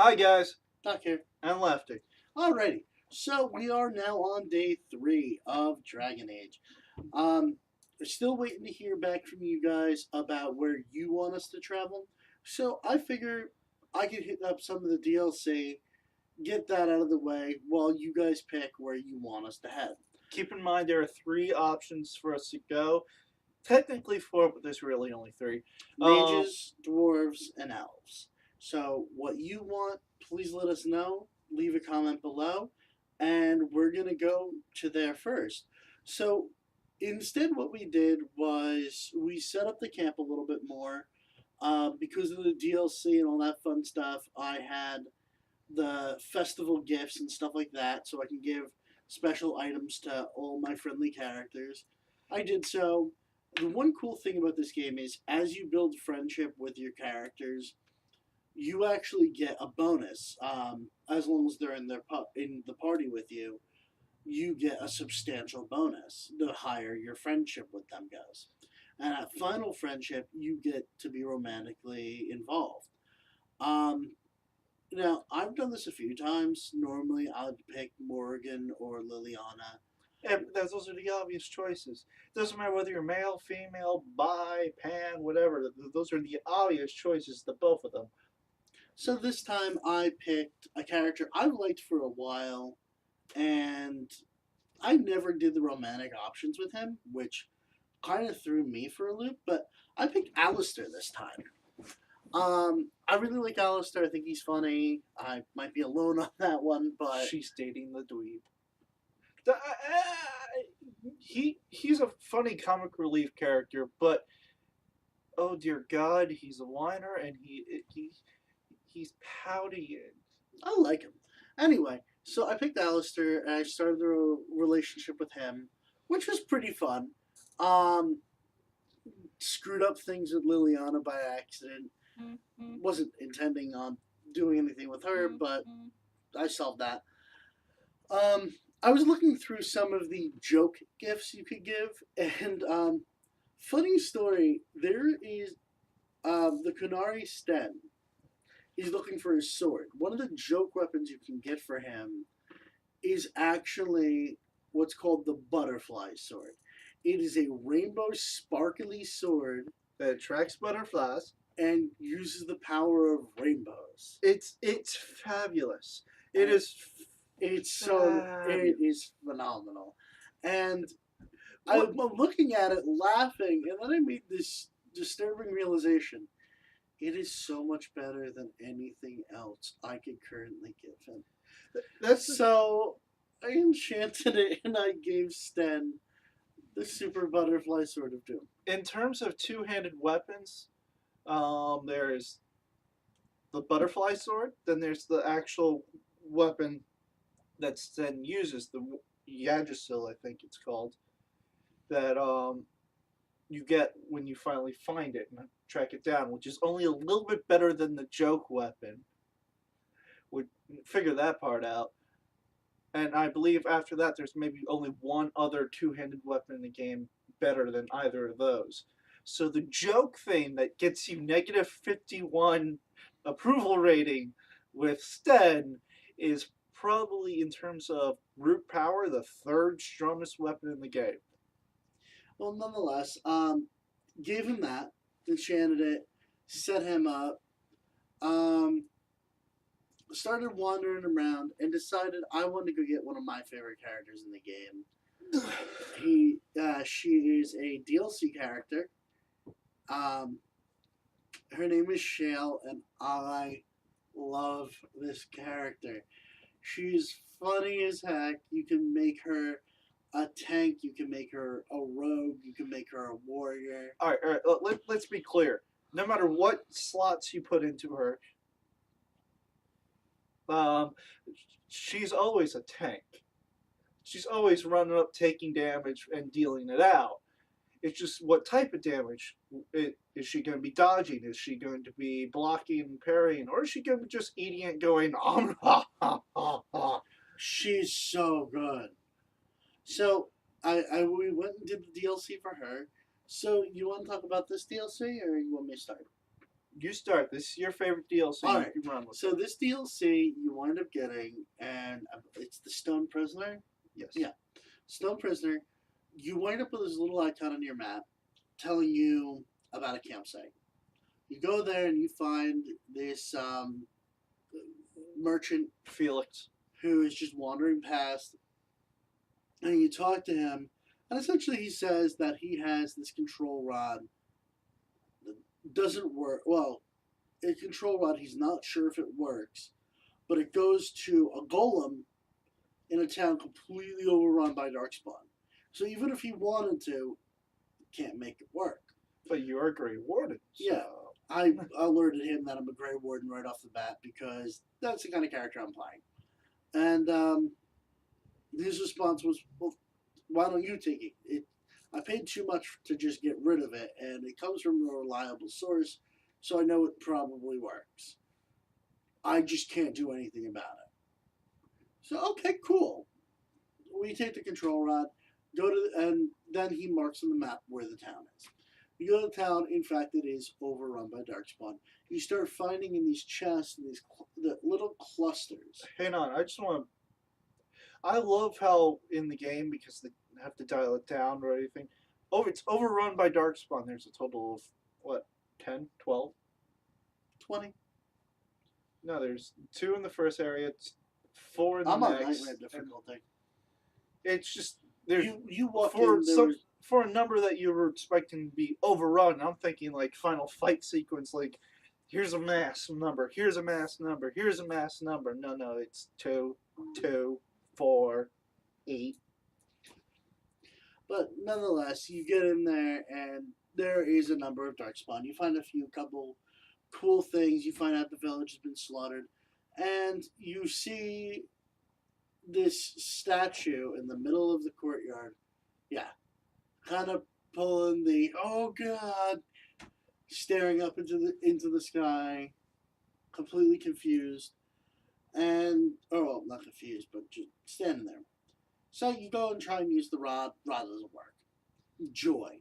Hi guys, Doc here. and Lefty. Alrighty. So we are now on day 3 of Dragon Age. Um, we're still waiting to hear back from you guys about where you want us to travel. So I figure I could hit up some of the DLC, get that out of the way while you guys pick where you want us to head. Keep in mind there are three options for us to go. Technically four, but there's really only three. Mages, dwarves, and elves. So what you want, please let us know. Leave a comment below, and we're gonna go to there first. So instead, what we did was we set up the camp a little bit more. Because of the DLC and all that fun stuff, I had the festival gifts and stuff like that, so I can give special items to all my friendly characters. I did so. The one cool thing about this game is as you build friendship with your characters, you actually get a bonus. As long as they're in the party with you, you get a substantial bonus the higher your friendship with them goes. And at final friendship, you get to be romantically involved. Um, Now, I've done this a few times. Normally, I'd pick Morgan or Liliana. Yeah, those are the obvious choices. Doesn't matter whether you're male, female, bi, pan, whatever. Those are the obvious choices to both of them. So this time, I picked a character I've liked for a while, and I never did the romantic options with him, which kind of threw me for a loop, but I picked Alistair this time. I really like Alistair. I think he's funny. I might be alone on that one, but She's dating the dweeb. He's a funny comic relief character, but oh dear God, he's a whiner and he's pouty. I like him. Anyway, so I picked Alistair and I started a relationship with him, which was pretty fun. Um, Screwed up things with Liliana by accident. Wasn't intending on doing anything with her, but I solved that. I was looking through some of the joke gifts you could give, and funny story. There is the Kunari Sten. He's looking for his sword. One of the joke weapons you can get for him is actually what's called the butterfly sword. It is a rainbow sparkly sword That attracts butterflies. and uses the power of rainbows. It's fabulous. It is. It is phenomenal. And I'm looking at it laughing, and then I made this disturbing realization. It is so much better than anything else I could currently give him. That's So I enchanted it and I gave Sten the super butterfly sword of doom. in terms of two-handed weapons. There's the butterfly sword. Then there's the actual weapon that's then uses the Yggdrasil, I think it's called. That you get when you finally find it and track it down, which is only a little bit better than the joke weapon. Would figure that part out. And I believe after that, there's maybe only one other two-handed weapon in the game better than either of those. So the joke thing that gets you negative 51 approval rating with Sten is probably in terms of brute power the third strongest weapon in the game. Well, nonetheless, gave him that, enchanted it, set him up, um, started wandering around, and decided I wanted to go get one of my favorite characters in the game. She is a DLC character. Her name is Shale, and I love this character. She's funny as heck. You can make her a tank. You can make her a rogue. You can make her a warrior. All right. Let's be clear. No matter what slots you put into her, um, she's always a tank. She's always running up, taking damage, and dealing it out. It's just what type of damage is she going to be dodging? Is she going to be blocking and parrying, or is she going to be just eating it, going She's so good. So we went and did the DLC for her. So you want to talk about this DLC, or you want me to start? You start. This is your favorite DLC. All You right. can run with So it. this DLC you wind up getting, and it's the Stone Prisoner. Yes. Yeah. Stone Prisoner. You wind up with this little icon on your map telling you about a campsite. You go there and you find this merchant Felix. who is just wandering past, and you talk to him, and essentially he says that he has this control rod that doesn't work. Well, a control rod, he's not sure if it works, but it goes to a golem in a town completely overrun by Darkspawn. So even if he wanted to, he can't make it work. But you are a Grey Warden. So. Yeah. I alerted him that I'm a Grey Warden right off the bat because that's the kind of character I'm playing. And his response was, "Well, why don't you take it? I paid too much to just get rid of it, and it comes from a reliable source, so I know it probably works. I just can't do anything about it." So, okay, cool. We take the control rod, and then he marks on the map where the town is. You go to the town. In fact, it is overrun by Darkspawn. You start finding in these chests and the little clusters. Hang on. I just want to. I love how in the game, because they have to dial it down or anything. It's overrun by Darkspawn. There's a total of what, 10, 12? 20. No, there's 2 in the first area. It's 4 in the I'm on next. nightmare difficulty. It's just there's You walk for in. There some was, for a number that you were expecting to be overrun. I'm thinking like final fight sequence. Like here's a mass number. Here's a mass number. Here's a mass number. No, it's 2, 2, 4, 8. but nonetheless, you get in there, and there is a number of Darkspawn. You find couple cool things. You find out the village has been slaughtered, and you see this statue in the middle of the courtyard. Yeah, kind of pulling the oh god, staring up into the sky, completely confused, and well, not confused, but just standing there. So you go and try and use the rod. Rod doesn't work. Joy.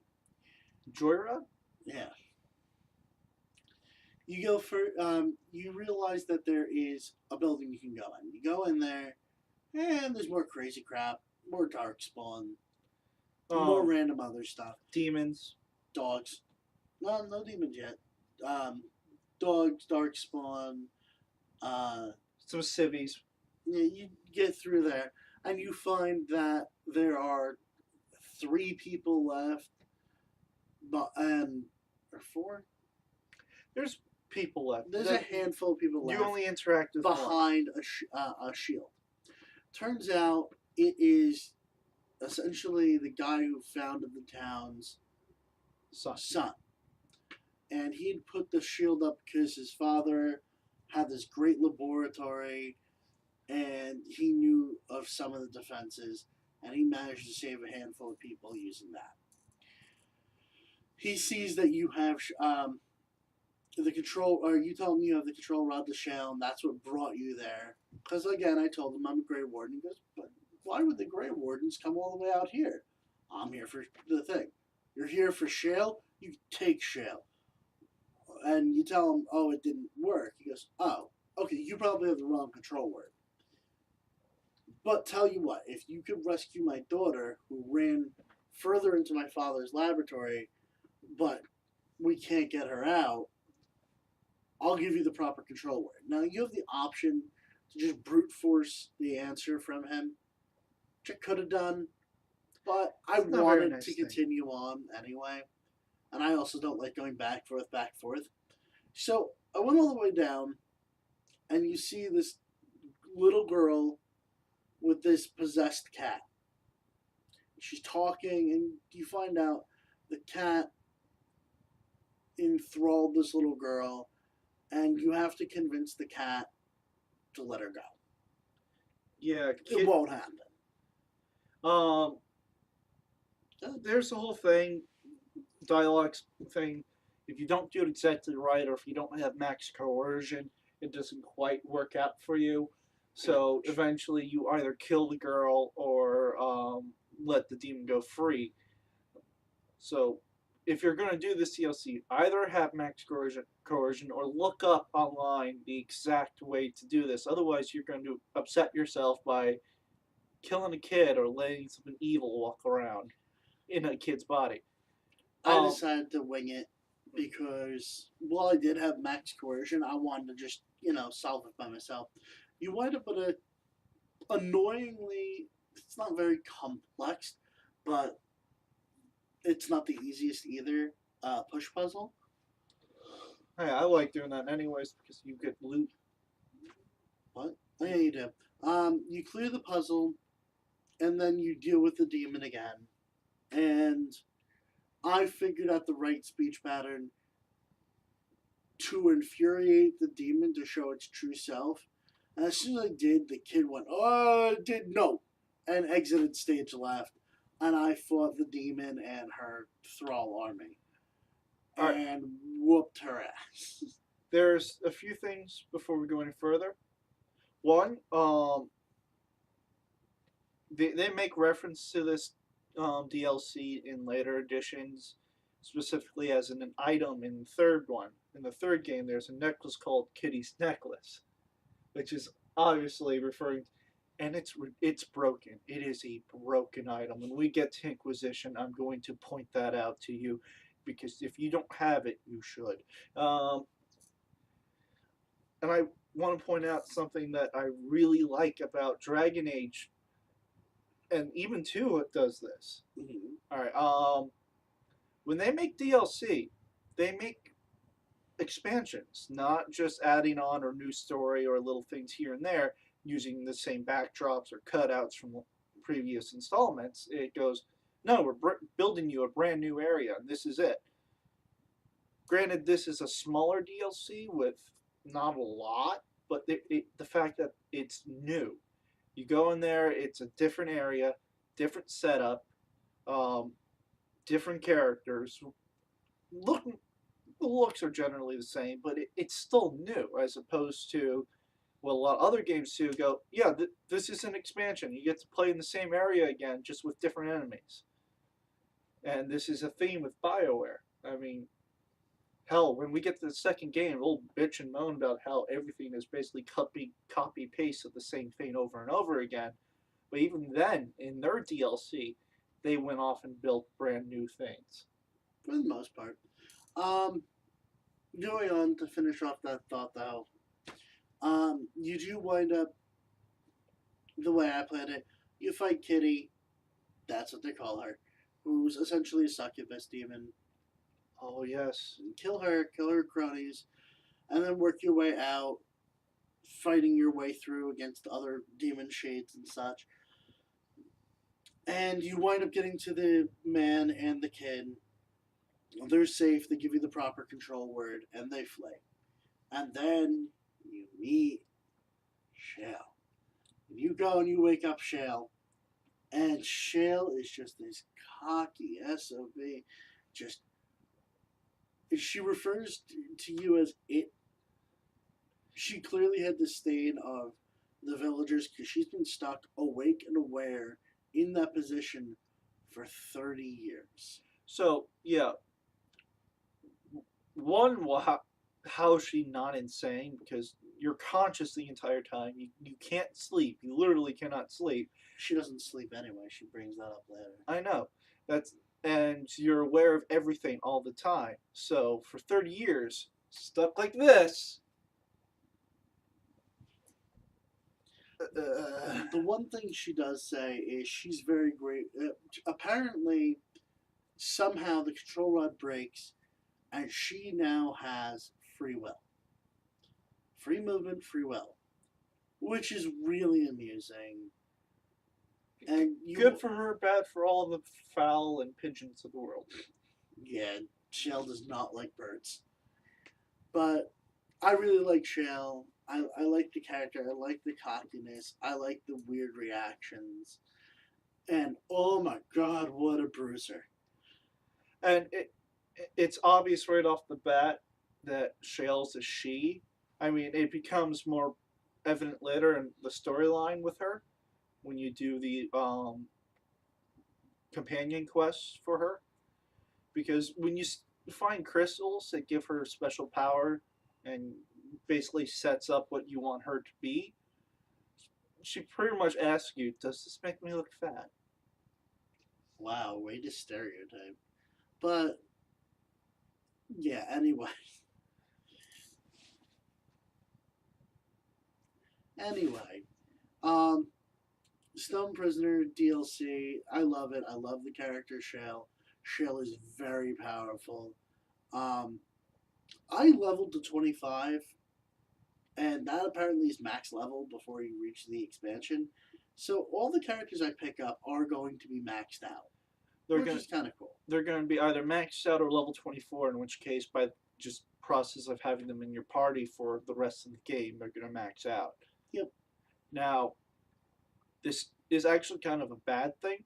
Joyride? Yeah. You go for. You realize that there is a building you can go in. You go in there, and there's more crazy crap, more Darkspawn, more random other stuff. Demons. Dogs. No demons yet. Dogs, Darkspawn. Some civvies. Yeah, you get through there, and you find that there are 3 people left, or 4. There's people left. There's a handful of people left. You only interact with one. behind a shield. Turns out it is essentially the guy who founded the town's son. And he'd put the shield up because his father had this great laboratory and he knew of some of the defenses, and he managed to save a handful of people using that. He sees that you have the control, or you tell him you have the control rod to Shell, and that's what brought you there. Because again, I told him I'm a Grey Warden. He goes, but why would the Grey Wardens come all the way out here? I'm here for the thing. You're here for Shale? You take Shale. And you tell him, oh, it didn't work. He goes, oh, okay, you probably have the wrong control word. But tell you what, if you could rescue my daughter, who ran further into my father's laboratory, but we can't get her out, I'll give you the proper control word. Now, you have the option to just brute force the answer from him, which I could have done, but I wanted to continue on anyway. And I also don't like going back, forth. So I went all the way down, and you see this little girl with this possessed cat. She's talking, and you find out the cat enthralled this little girl, and you have to convince the cat to let her go. Yeah, it won't happen. There's the whole thing, dialogue thing. If you don't do it exactly right, or if you don't have max coercion, it doesn't quite work out for you. So eventually, you either kill the girl or let the demon go free. So if you're going to do this DLC, either have max coercion or look up online the exact way to do this. Otherwise, you're going to upset yourself by killing a kid or letting something evil walk around in a kid's body. I decided to wing it because while I did have max coercion, I wanted to just solve it by myself. You wind up with a annoyingly, it's not very complex, but it's not the easiest either. Push puzzle. Hey, I like doing that anyways because you get loot. What? Oh yeah, you do. You clear the puzzle, and then you deal with the demon again. And I figured out the right speech pattern to infuriate the demon to show its true self. And as soon as I did, the kid went, "Oh, I did no," and exited stage left. And I fought the demon and her thrall army Alright. and whooped her ass. There's a few things before we go any further. One, they make reference to this DLC in later editions, specifically as an item in the third one. In the third game, there's a necklace called Kitty's Necklace, which is obviously referring, and it's broken. It is a broken item. When we get to Inquisition, I'm going to point that out to you, because if you don't have it, you should. And I want to point out something that I really like about Dragon Age, and even 2 it does this. Mhm. All right. When they make DLC, they make expansions, not just adding on or new story or little things here and there using the same backdrops or cutouts from previous installments. It goes, no, we're building you a brand new area, and this is it. Granted, this is a smaller DLC with not a lot, but the fact that it's new. You go in there, it's a different area, different setup, um, different characters. Looking, the looks are generally the same, but it's still new as opposed to what a lot of other games do. Go, yeah, this is an expansion. You get to play in the same area again, just with different enemies. And this is a theme with BioWare. I mean, hell, when we get to the second game, we'll bitch and moan about how everything is basically copy paste of the same thing over and over again. But even then, in their DLC, they went off and built brand new things. For the most part. Going on to finish off that thought though, you do wind up the way I played it. You fight Kitty, that's what they call her, who's essentially a succubus demon. Oh yes. Kill her cronies, and then work your way out, fighting your way through against other demon shades and such. And you wind up getting to the man and the kid. They're safe, they give you the proper control word, and they flee. And then you meet Shale. You go and you wake up Shale, and Shale is just this cocky SOB. Just, she refers to you as it. She clearly had the stain of the villagers because she's been stuck awake and aware in that position for 30 years. So yeah, one, how is she not insane? Because you're conscious the entire time. You can't sleep. You literally cannot sleep. She doesn't sleep anyway. She brings that up later. I know. And you're aware of everything all the time. So for 30 years, stuck like this. The one thing she does say is she's very great. Apparently, somehow the control rod breaks, and she now has free will. Free movement, free will. Which is really amusing. And good for her, bad for all the fowl and pigeons of the world. Yeah, Shale does not like birds. But I really like Shale. I like the character. I like the cockiness. I like the weird reactions. And oh my god, what a bruiser. And it's obvious right off the bat that Shale's a she. I mean, it becomes more evident later in the storyline with her when you do the companion quests for her. because when you find crystals that give her special power and basically sets up what you want her to be, she pretty much asks you, "Does this make me look fat?" Wow, way to stereotype. But yeah, anyway. Anyway, um, Stone Prisoner DLC. I love it. I love the character Shale. Shale is very powerful. Um, I leveled to 25, and that apparently is max level before you reach the expansion. So all the characters I pick up are going to be maxed out, They're which gonna is kind of cool. they're gonna be either maxed out or level 24. In which case, by just process of having them in your party for the rest of the game, they're gonna max out. Yep. Now, this is actually kind of a bad thing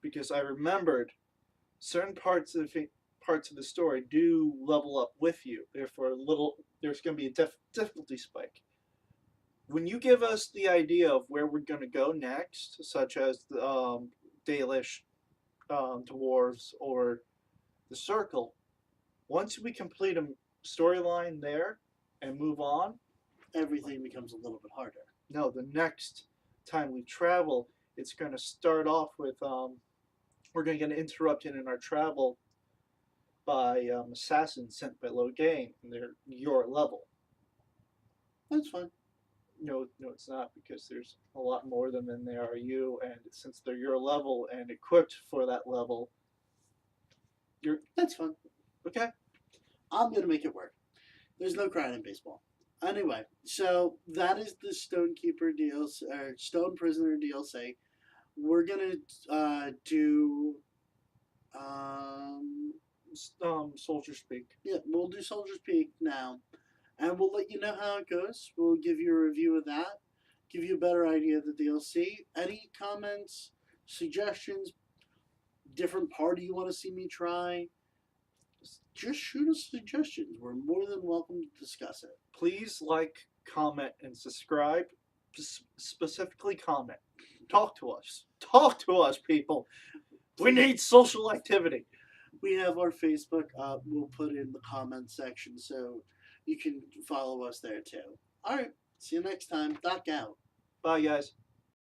because I remembered certain parts of the story do level up with you. Therefore, there's going to be a difficulty spike. When you give us the idea of where we're going to go next, such as the Dalish dwarves or the Circle, once we complete a storyline there and move on, Everything becomes a little bit harder. no, the next time we travel, it's going to start off with we're going to get interrupted in our travel by assassins sent by Logain, and they're your level. That's fine. No, no, it's not because there's a lot more of them than there are you, and since they're your level and equipped for that level, you're That's fine. okay. I'm gonna make it work. There's no crying in baseball. Anyway, so that is the Stonekeeper DLC or Stone Prisoner DLC. We're gonna do Soldier speak. yeah, we'll do Soldier's Peak now, and we'll let you know how it goes. We'll give you a review of that, give you a better idea of the DLC. Any comments, suggestions, different party you want to see me try? Just shoot us suggestions. We're more than welcome to discuss it. Please like, comment, and subscribe. Specifically, comment. Talk to us. Talk to us, people. We need social activity. We have our Facebook up. We'll put it in the comment section so you can follow us there too. All right. See you next time. Doc out. Bye, guys.